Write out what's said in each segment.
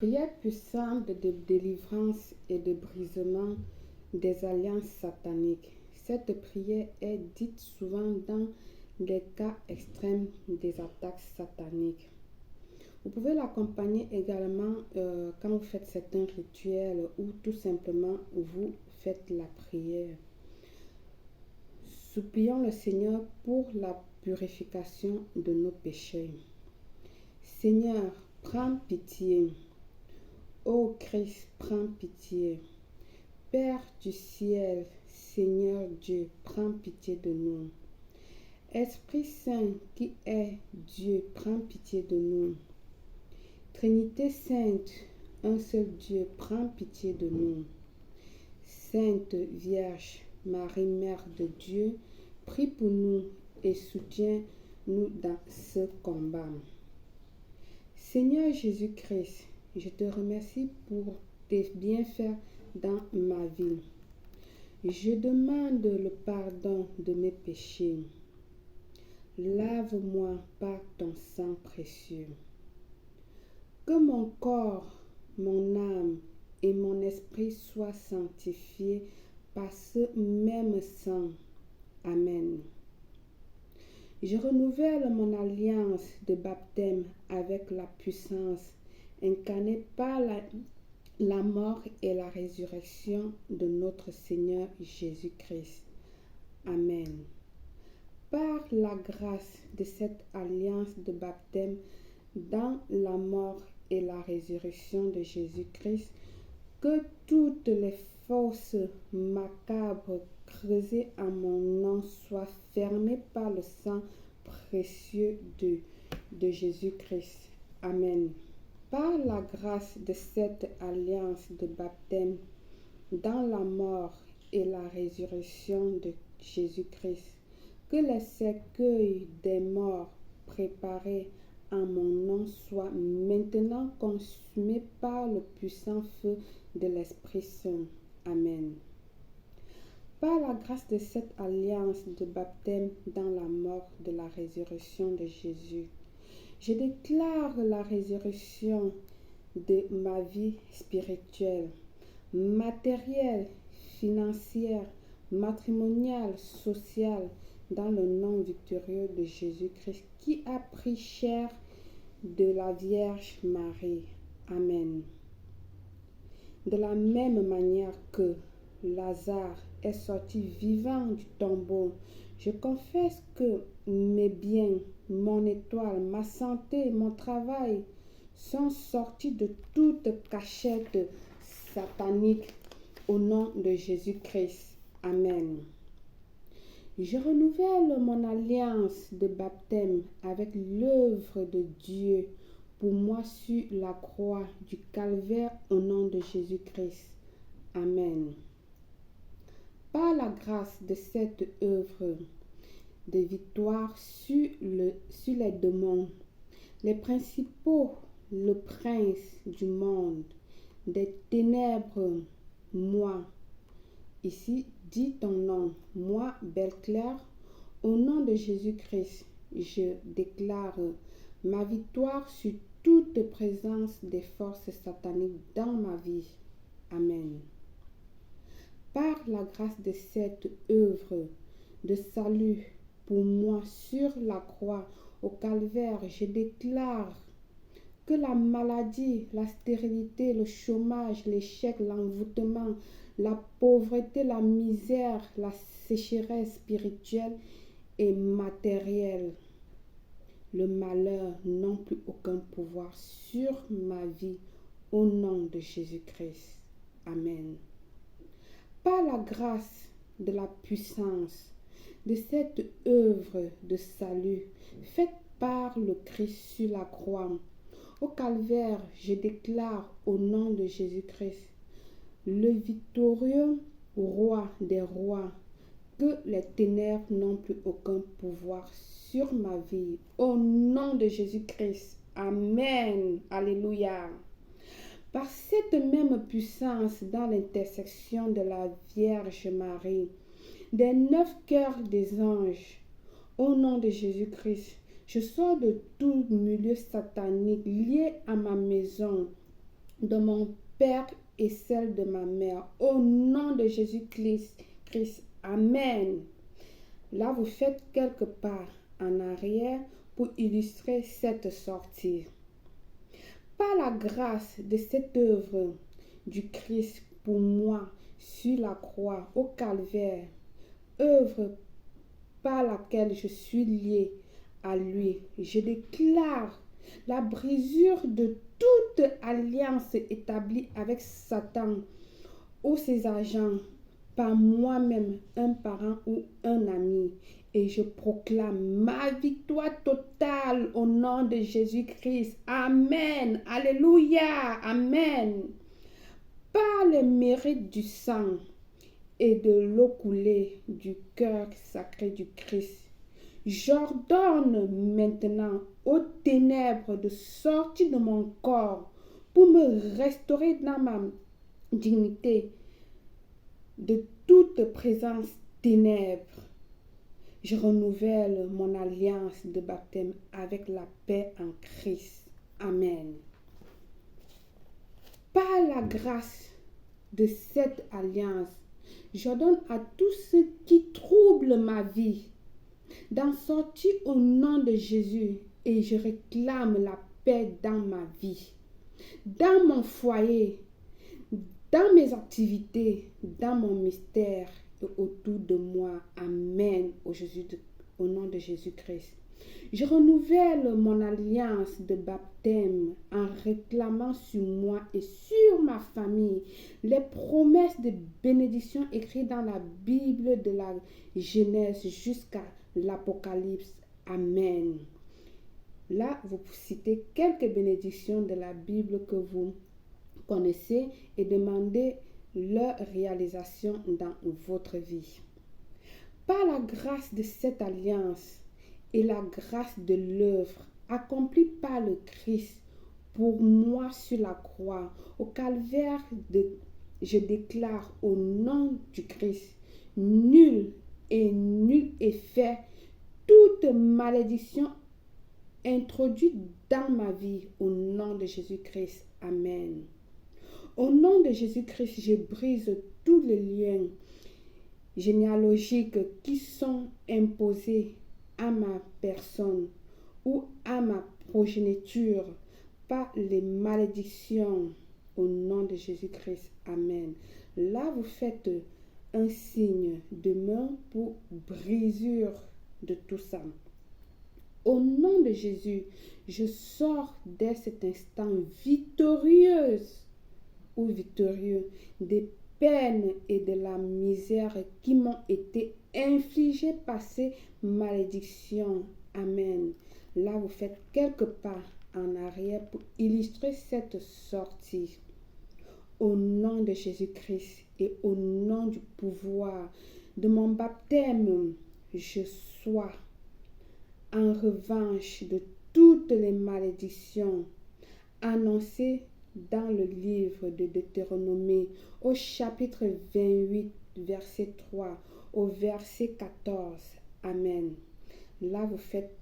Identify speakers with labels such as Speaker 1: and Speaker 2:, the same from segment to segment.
Speaker 1: Prière puissante de délivrance et de brisement des alliances sataniques. Cette prière est dite souvent dans les cas extrêmes des attaques sataniques. Vous pouvez l'accompagner également quand vous faites certains rituels ou tout simplement vous faites la prière. Supplions le Seigneur pour la purification de nos péchés. Seigneur, prends pitié. Ô Christ, prends pitié. Père du ciel, Seigneur Dieu, prends pitié de nous. Esprit Saint qui est Dieu, prends pitié de nous. Trinité Sainte, un seul Dieu, prends pitié de nous. Sainte Vierge, Marie, Mère de Dieu, prie pour nous et soutiens-nous dans ce combat. Seigneur Jésus-Christ, je te remercie pour tes bienfaits dans ma vie. Je demande le pardon de mes péchés. Lave-moi par ton sang précieux. Que mon corps, mon âme et mon esprit soient sanctifiés par ce même sang. Amen. Je renouvelle mon alliance de baptême avec la puissance incarnée par la mort et la résurrection de notre Seigneur Jésus-Christ. Amen. Par la grâce de cette alliance de baptême dans la mort et la résurrection de Jésus-Christ, que toutes les forces macabres creusées à mon nom soient fermées par le sang précieux de Jésus-Christ. Amen. Par la grâce de cette alliance de baptême dans la mort et la résurrection de Jésus-Christ, que les cercueils des morts préparés en mon nom soient maintenant consumés par le puissant feu de l'Esprit Saint. Amen. Par la grâce de cette alliance de baptême dans la mort de la résurrection de Jésus, je déclare la résurrection de ma vie spirituelle, matérielle, financière, matrimoniale, sociale, dans le nom victorieux de Jésus-Christ qui a pris chair de la Vierge Marie. Amen. De la même manière que Lazare est sorti vivant du tombeau, je confesse que mes biens, mon étoile, ma santé, mon travail sont sortis de toute cachette satanique au nom de Jésus-Christ. Amen. Je renouvelle mon alliance de baptême avec l'œuvre de Dieu pour moi sur la croix du calvaire au nom de Jésus-Christ. Amen. Par la grâce de cette œuvre de victoire sur les démons, les principaux, le prince du monde, des ténèbres, moi, ici, dis ton nom, moi, Belle-Claire, au nom de Jésus-Christ, je déclare ma victoire sur toute présence des forces sataniques dans ma vie. Amen. Par la grâce de cette œuvre de salut pour moi sur la croix au calvaire, je déclare que la maladie, la stérilité, le chômage, l'échec, l'envoûtement, la pauvreté, la misère, la sécheresse spirituelle et matérielle, le malheur n'ont plus aucun pouvoir sur ma vie au nom de Jésus-Christ. Amen. Par la grâce de la puissance de cette œuvre de salut faite par le Christ sur la croix, au calvaire, je déclare au nom de Jésus-Christ, le victorieux roi des rois, que les ténèbres n'ont plus aucun pouvoir sur ma vie. Au nom de Jésus-Christ. Amen. Alléluia. Par cette même puissance dans l'intercession de la Vierge Marie, des 9 cœurs des anges, au nom de Jésus-Christ, je sors de tout milieu satanique lié à ma maison, de mon Père et celle de ma mère. Au nom de Jésus-Christ. Amen. Là, vous faites quelques pas en arrière pour illustrer cette sortie. Par la grâce de cette œuvre du Christ pour moi sur la croix au calvaire, œuvre par laquelle je suis lié à lui, je déclare la brisure de toute alliance établie avec Satan ou ses agents par moi-même, un parent ou un ami. Et je proclame ma victoire totale au nom de Jésus-Christ. Amen. Alléluia. Amen. Par le mérite du sang et de l'eau coulée du cœur sacré du Christ, j'ordonne maintenant aux ténèbres de sortir de mon corps pour me restaurer dans ma dignité de toute présence ténèbres. Je renouvelle mon alliance de baptême avec la paix en Christ. Amen. Par la grâce de cette alliance, j'ordonne à tous ceux qui troublent ma vie d'en sortir au nom de Jésus et je réclame la paix dans ma vie, dans mon foyer, dans mes activités, dans mon mystère et autour de moi. Amen. Au nom de Jésus-Christ. Je renouvelle mon alliance de baptême en réclamant sur moi et sur ma famille les promesses de bénédiction écrites dans la Bible de la Genèse jusqu'à l'Apocalypse. Amen. Là, vous citez quelques bénédictions de la Bible que vous connaissez et demandez leur réalisation dans votre vie. Par la grâce de cette alliance et la grâce de l'œuvre accomplie par le Christ pour moi sur la croix, au calvaire, je déclare au nom du Christ, nul effet, toute malédiction introduite dans ma vie au nom de Jésus-Christ. Amen. Au nom de Jésus-Christ, je brise tous les liens généalogiques qui sont imposés à ma personne ou à ma progéniture par les malédictions au nom de Jésus-Christ. Amen. Là, vous faites un signe de main pour brisure de tout ça. Au nom de Jésus, je sors dès cet instant victorieuse ou victorieux des peines et de la misère qui m'ont été infligées par ces malédictions. Amen. Là, vous faites quelques pas en arrière pour illustrer cette sortie. Au nom de Jésus-Christ et au nom du pouvoir de mon baptême, je sois en revanche de toutes les malédictions annoncées dans le livre de Deutéronomie au chapitre 28, verset 3 au verset 14. Amen. Là, vous faites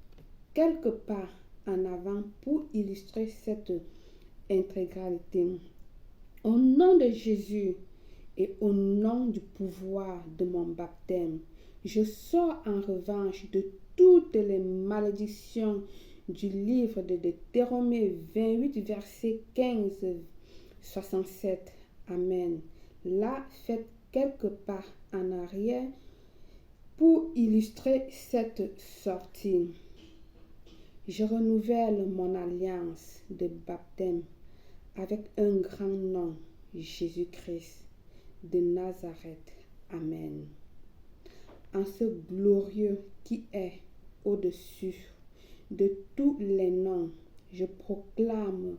Speaker 1: quelques pas en avant pour illustrer cette intégralité. Au nom de Jésus et au nom du pouvoir de mon baptême, je sors en revanche de toutes les malédictions du livre de Deutéronomie 28, verset 15, 67. Amen. Là, faites quelques pas en arrière pour illustrer cette sortie. Je renouvelle mon alliance de baptême avec un grand nom, Jésus-Christ de Nazareth. Amen. En ce glorieux qui est au-dessus de tous les noms, je proclame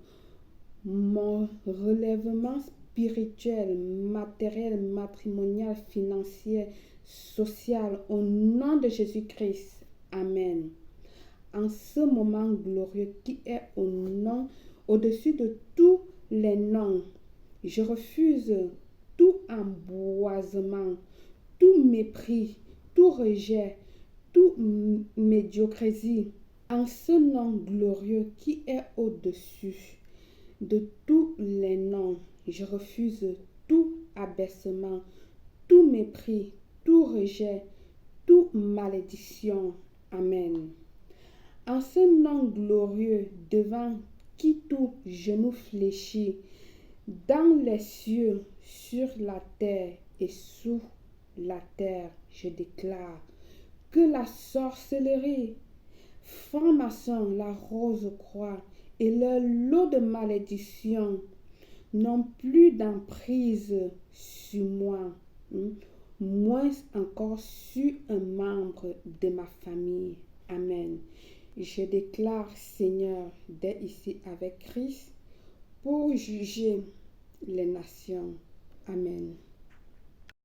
Speaker 1: mon relèvement spirituel, matériel, matrimonial, financier, social, au nom de Jésus-Christ. Amen. En ce moment glorieux qui est au-dessus de tous les noms, je refuse tout emboisement, tout mépris, tout rejet, tout médiocrité. En ce nom glorieux qui est au-dessus de tous les noms. Je refuse tout abaissement, tout mépris, tout rejet, toute malédiction. Amen. En ce nom glorieux devant qui tout genou fléchit, dans les cieux, sur la terre et sous la terre, je déclare que la sorcellerie, franc-maçon, la rose-croix et leur lot de malédictions n'ont plus d'emprise sur moi, moins encore sur un membre de ma famille. Amen. Je déclare, Seigneur, d'être ici avec Christ pour juger les nations. Amen.